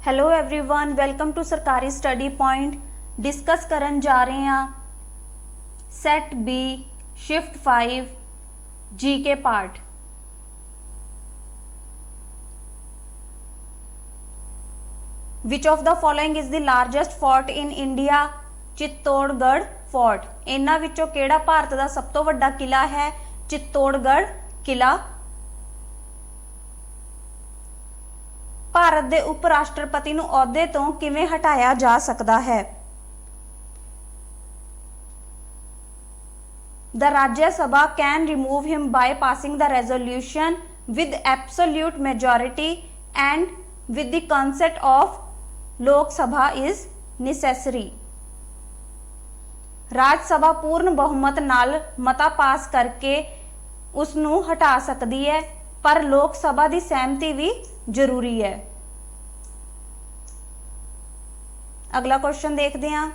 Hello everyone, welcome to सरकारी study point. Discuss करन जा रहे हैं सेट बी शिफ्ट 5 जी के part. Which of the following is the largest fort in India? Chittorgarh fort. इन्हां विचों किहड़ा भारत का सब तो वड्डा किला है? चित्तौड़गढ़ किला। भारत के उप राष्ट्रपति नूं अहुदे तो किवें हटाया जा सकता है? द राज्य सभा can remove him by passing the resolution with absolute majority and with the consent of लोक सभा इज नेसेसरी। राज सभा पूर्ण बहुमत नाल मता पास करके उसनूं हटा सकती है, पर लोक सभा की सहमति भी जरूरी है। अगला क्वेश्चन देखते हैं।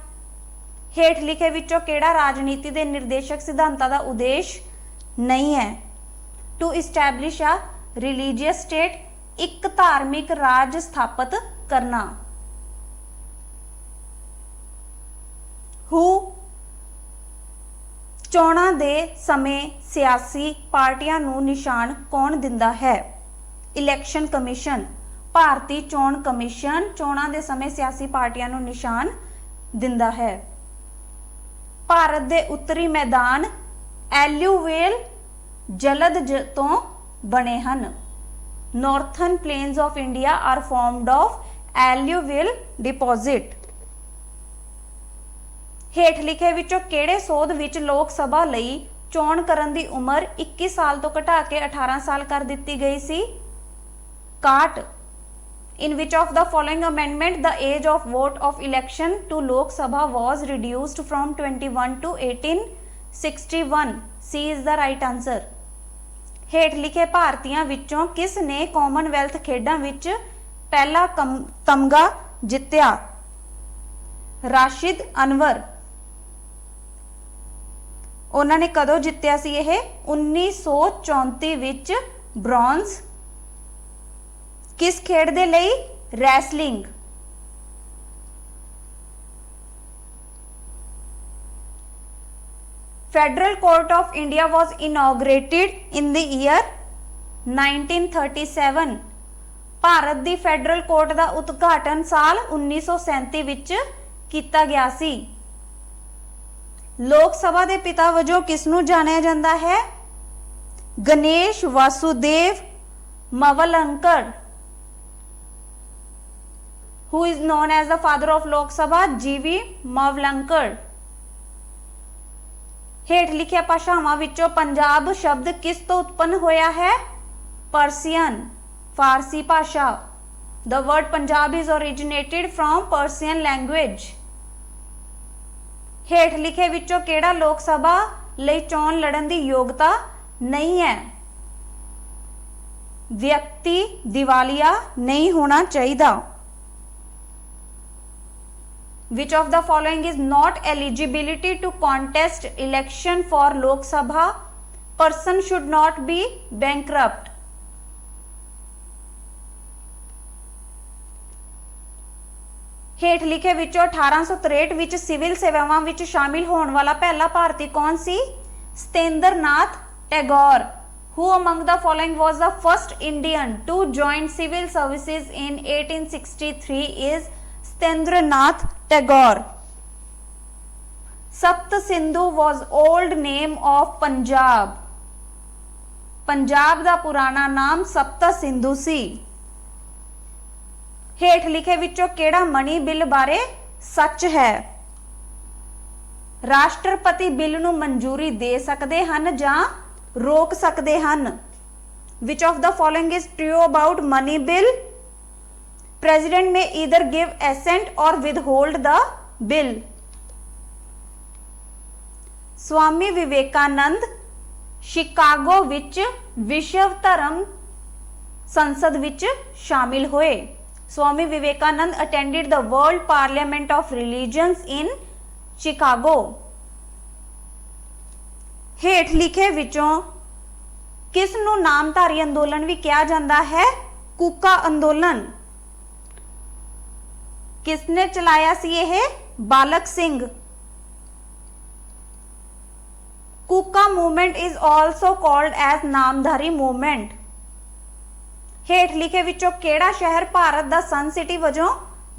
हेठ लिखे विचों किहड़ा राजनीति के निर्देशक सिद्धांतां का उद्देश्य नहीं है? To establish a religious state, एक धार्मिक राज स्थापित करना। हु चोणां दे समय सियासी पार्टियां नूं निशान कौन दिंदा है? Election commission. भारतीय चोण कमीशन चोणां दे समय सियासी पार्टियां नूं निशान दिंदा है। भारत दे उत्तरी मैदान एल्यूवियल जलद तो बने हन। Northern plains of India are formed of alluvial deposit. हेठ लिखे विचों किहड़े सोध विच लोक सभा लई चोण करन दी उमर 21 साल तो घटा के 18 साल कर दित्ती गई सी? 61। In which of the following amendment the age of vote of election to Lok Sabha was reduced from 21 to 1861? C is the right answer. हेठ लिखे भारतीयों विचों किस ने कॉमनवेल्थ खेडां विच पहला तमगा जित्या? राशिद अनवर। उन्होंने कदों जित्या सी? यह 1934 विच ब्रॉन्ज। किस खेड दे लई? Wrestling. Federal court of India was inaugurated in the year 1937। Bharat the federal court का उद्घाटन साल 1937 विच कीता गया सी। लोक सभा के पिता वजों किसनूं जानिया जांदा है? Ganesh Vasudev मवलंकर। Who is known as the father of Lok Sabha? G.V. Mavlankar। हेठ लिखिया भाषावां विचों पंजाब शब्द किस तो उत्पन्न होया है? पर्सियन, फारसी भाषा। The word Punjab is originated from Persian language। हेठ लिखे विचों किहड़ा लोक सभा लई चोण लड़न दी योग्यता नहीं है? व्यक्ति दिवालिया नहीं होना चाहिए। Which of the following is not eligibility to contest election for Lok Sabha? Person should not be bankrupt। हेठ लिखे विचों 1863 विच सिविल सेवावां विच शामिल होने वाला पहला भारतीय कौन सी? Satyendranath Tagore. Who among the following was the first Indian to join civil services in 1863 is Satyendranath Tagore. सप्त Sindhu was old name of Punjab. Punjab का पुराना नाम सप्त सिंधु सी। हेठ लिखे विचों किहड़ा मनी बिल बारे सच है? राष्ट्रपति बिल नूं मंजूरी दे सकते हैं जां रोक सकते हैं? Which of the following is true about money bill? President may either give assent or withhold the bill। Swami Vivekananda Chicago विच विश्व धर्म संसद विच शामिल होए। Swami Vivekananda attended the world parliament of religions in Chicago. हेठ लिखे विचों किस नूं नामधारी अंदोलन भी कहा जाता है? कूका अंदोलन। किसने चलाया सी यह? Balak Singh. Kuka movement is also called as Namdhari movement. हेठ लिखे विचों केड़ा शहर भारत दा सन सिटी वजों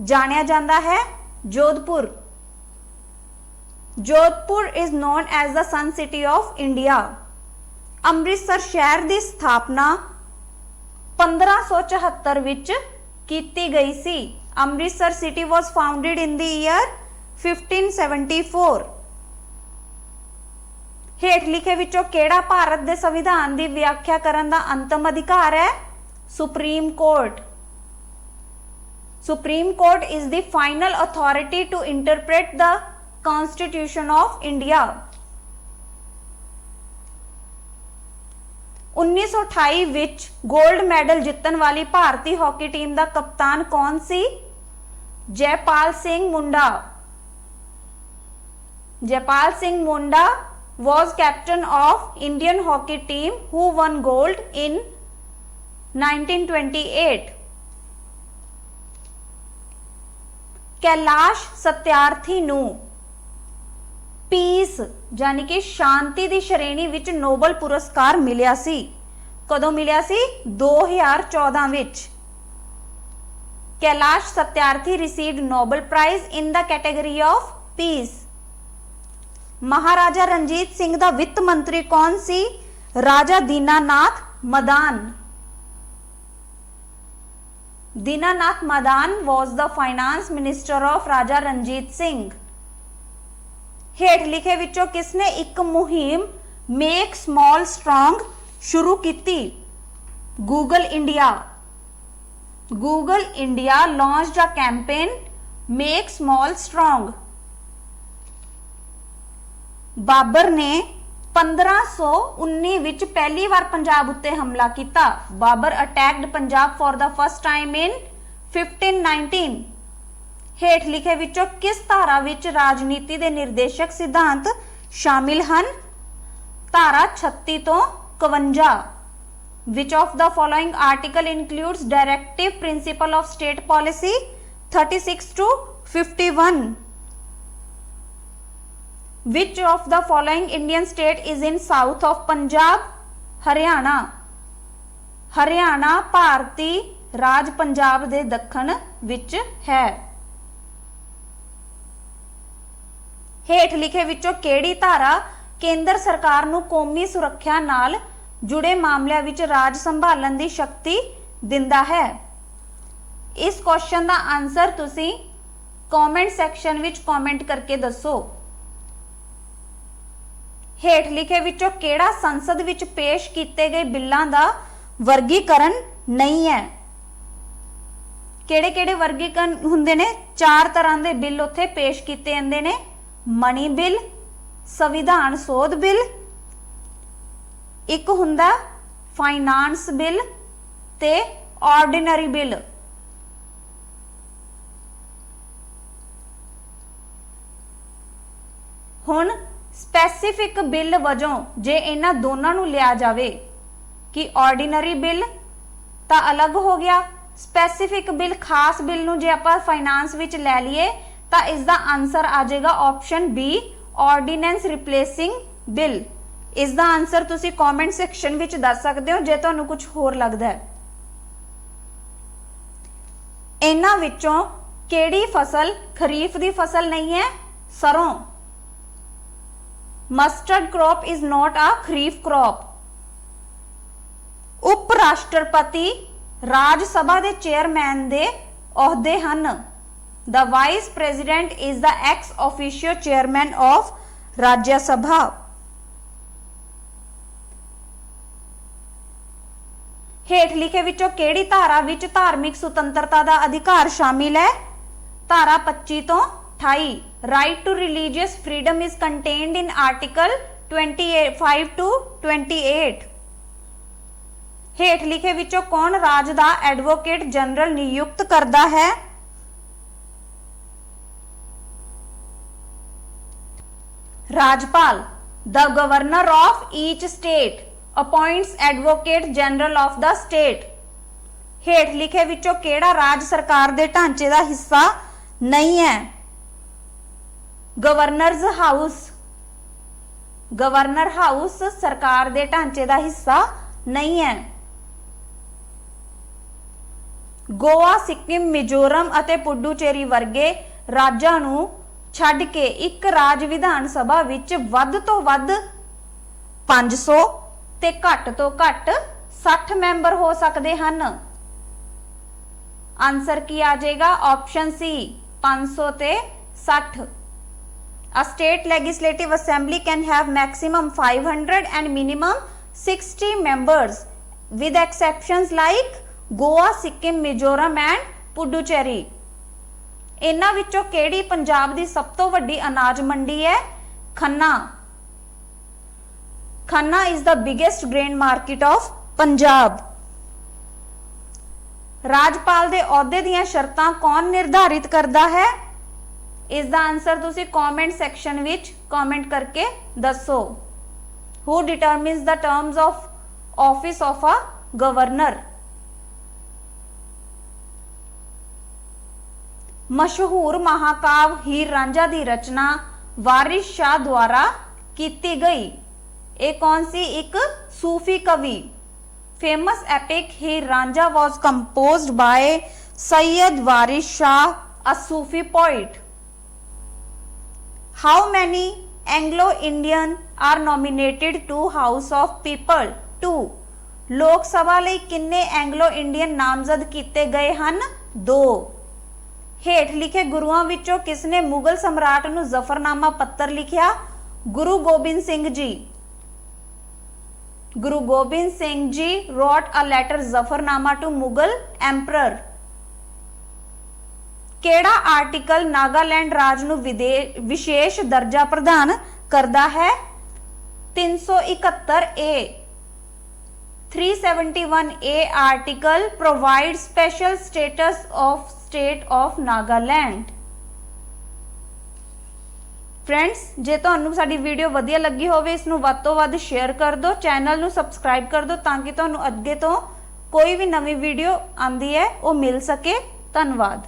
जानिया जांदा है? Jodhpur. Jodhpur is known as the sun city of India. Amritsar शहर की स्थापना 1574 विच कीती गई सी। Amritsar city was founded in the year 1574। हेठ लिखे विचों केड़ा भारत दे संविधान की व्याख्या करन दा अंतिम अधिकार है? Supreme court. Supreme court is the final authority to interpret the constitution of India. 1928 विच गोल्ड मैडल जितन वाली भारतीय हॉकी टीम का कप्तान कौन सी? Jaipal Singh Munda. Jaipal Singh Munda was captain of Indian hockey team who won gold in 1928। Kailash Satyarthi नू पीस यानी कि शांति की श्रेणी विच नोबल पुरस्कार मिलिया सी। कदों मिलिया सी? 2014 विच। Kailash Satyarthi received Nobel prize in the category of peace. Maharaja Ranjit Singh दा वित्त मंत्री कौन सी? Raja Dinanath Madan. Dinanath Madan was the finance minister of Raja Ranjit Singh. हेठ लिखे विचों किसने एक मुहिम मेक स्मॉल स्ट्रॉन्ग शुरू की? Google India. Google India launched a campaign make small strong. Babur ने 1519 विच पहली बार पंजाब उत्ते हमला किया। Babur attacked Punjab for the first time in 1519। हेठ लिखे विचों किस धारा विच राजनीति के निर्देशक सिद्धांत शामिल हैं? धारा 36 तो 51। Which of the following article includes directive principle of state policy? 36 to 51। Which of the following Indian state is in south of Punjab? Haryana. Haryana भारतीय राज पंजाब दे दक्षिण विच है। हेठ लिखे विचों केड़ी धारा केंद्र सरकार नूं कौमी सुरक्षा नाल जुड़े मामलों विच राज संभालण दी शक्ति दिंदा है? इस क्वेश्चन का आंसर तुसी कमेंट सैक्शन विच कमेंट करके दसो। हेठ लिखे विचों केड़ा संसद विच पेश किए गए बिलों का वर्गीकरण नहीं है? केड़े-केड़े वर्गीकरण हुंदे ने? 4 तरह के बिल उत्थे पेश किए जांदे ने। मनी बिल, संविधान सोध बिल, एक हुंदा फाइनांस बिल ते ऑर्डिनरी बिल। हुण स्पैसीफिक बिल वजों जे इन्हां दोनों नूं लिया जावे कि ऑर्डिनरी बिल तो अलग हो गया, स्पैसीफिक बिल खास बिल नूं जे आपां फाइनांस विच लै लईए तो इसका आंसर आ जाएगा option B ordinance replacing bill. इसका आंसर तुसी कमेंट सैक्शन विच दस सकते हो जे तुहानूं कुछ होर लगदा है। इन्हां विचों केड़ी फसल खरीफ की फसल नहीं है? सरों। Mustard crop is not a kharif crop. उप राष्ट्रपति राज सभा के चेयरमैन दे ओहदे हन। The vice president is the ex officio chairman of राज्य सभा। हेठ लिखे विचों केड़ी धारा विच धार्मिक सुतंत्रता का अधिकार शामिल है? धारा 25 तो 28। Right to religious freedom is contained in article 25 to 28। हेठ लिखे विचों कौन राज दा एडवोकेट जनरल नियुक्त करता है? राज्यपाल। The governor of each state appoints advocate general of the state. हेठ लिखे विचों केड़ा राज्य सरकार दे ढांचे दा हिस्सा नहीं है। गवर्नर्स हाउस, गवर्नर हाउस सरकार दे ढांचे का हिस्सा नहीं है। गोवा, सिक्किम, मिजोरम अते पुडुचेरी वर्गे राज्यां नूं छड्ड के एक राज विधान सभा विच वध तो वध 500 ते घट तो घट 60 मैंबर हो सकते हैं। आंसर की आ जाएगा ऑप्शन सी 500 ते 60। A state legislative assembly can have maximum 500 and minimum 60 members with exceptions like Goa, Sikkim, Mizoram and Puducherry। इन्हां विचों किहड़ी पंजाब दी सब तो वड्डी अनाज मंडी है? Khanna. Khanna is the biggest grain market of Punjab. राजपाल दे अहुदे दीयां शर्तां कौन निर्धारित करदा है? इस दा आंसर तुसी कमेंट सैक्शन विच कमेंट करके दसो। Who determines the terms of office of a governor? मशहूर महाकाव्य हीर रांझा की रचना वारिस शाह द्वारा की गई। ये कौन सी? एक सूफी कवि। Famous epic Heer Ranjha was composed by Syed Waris Shah, a Sufi poet. How many Anglo Indian are nominated to House of People? 2। Lok सभा लई किन्ने एंग्लो इंडियन नामजद किए गए हैं? 2। हेठ लिखे गुरुआं विचों किसने मुगल सम्राट नूं जफरनामा पत्र लिखिया? गुरु Gobind Singh ji. Guru Gobind Singh ji wrote a letter Zafarnama to Mughal emperor. केड़ा आर्टिकल नागालैंड राज नूं विशेष दर्जा प्रदान करदा है? 371 A. 371 A article provide special status of state of Nagaland. Friends, जे तुहानू साडी वीडियो वधिया लगी होवे इसनू वध तो वध शेयर कर दो, चैनल नू सबसक्राइब कर दो ताकि तुहानू अगे तो कोई भी नवी वीडियो आंदी है वो मिल सके। धन्यवाद।